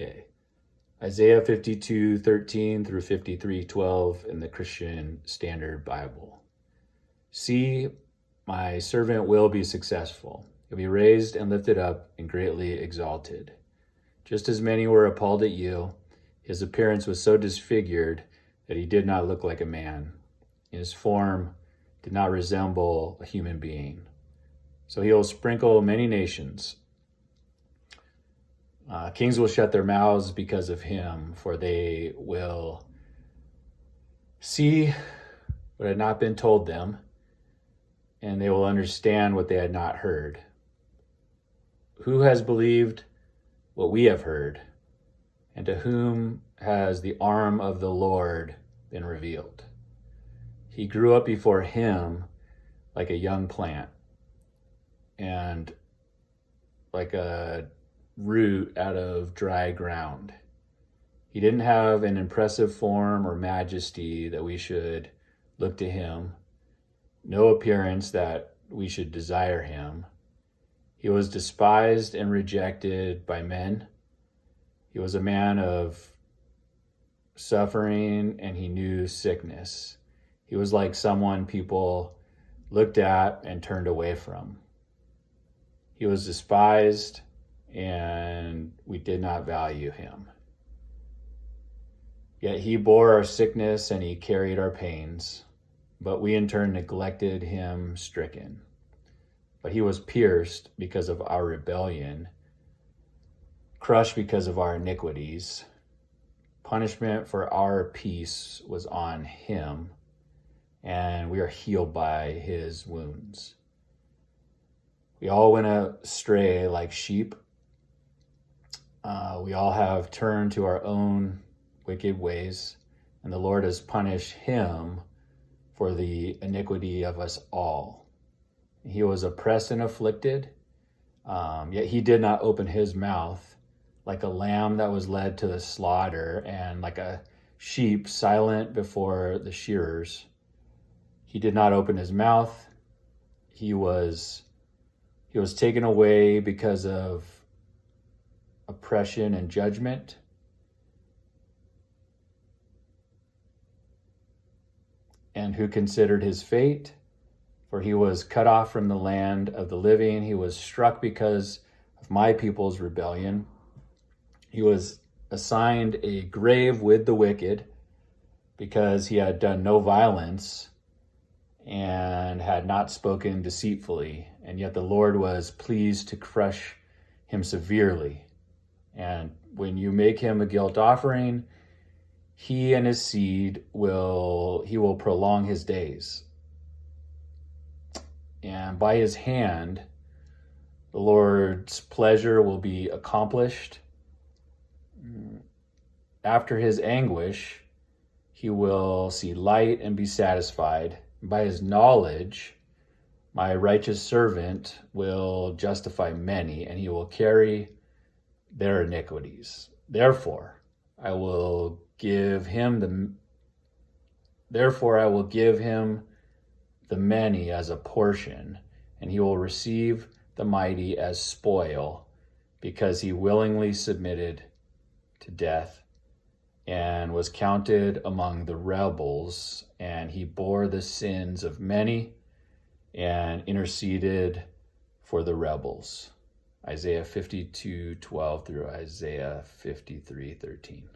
Okay. Isaiah 52:13 through 53:12 in the Christian Standard Bible. See, my servant will be successful. He'll be raised and lifted up and greatly exalted. Just as many were appalled at you, his appearance was so disfigured that he did not look like a man. His form did not resemble a human being. So he will sprinkle many nations. Kings will shut their mouths because of him, for they will see what had not been told them, and they will understand what they had not heard. Who has believed what we have heard, and to whom has the arm of the Lord been revealed? He grew up before him like a young plant, and like a root out of dry ground. He didn't have an impressive form or majesty that we should look to him, no appearance that we should desire him. He was despised and rejected by men. He was a man of suffering, and he knew sickness. He was like someone people looked at and turned away from. He was despised, and we did not value him. Yet he bore our sickness and he carried our pains, but we in turn neglected him, stricken. But he was pierced because of our rebellion, crushed because of our iniquities. Punishment for our peace was on him, and we are healed by his wounds. We all went astray like sheep. We all have turned to our own wicked ways, and the Lord has punished him for the iniquity of us all. He was oppressed and afflicted, yet he did not open his mouth, like a lamb that was led to the slaughter, and like a sheep silent before the shearers. He did not open his mouth. He was taken away because of oppression and judgment. And who considered his fate? For he was cut off from the land of the living. He was struck because of my people's rebellion. He was assigned a grave with the wicked because he had done no violence and had not spoken deceitfully. And yet the Lord was pleased to crush him severely. And when you make him a guilt offering, he and his seed will prolong his days. And by his hand, the Lord's pleasure will be accomplished. After his anguish, he will see light and be satisfied. By his knowledge, my righteous servant will justify many, and he will carry their iniquities. Therefore, I will give him the many as a portion, and he will receive the mighty as spoil, because he willingly submitted to death and was counted among the rebels, and he bore the sins of many and interceded for the rebels. Isaiah 52:12 through Isaiah 53:13.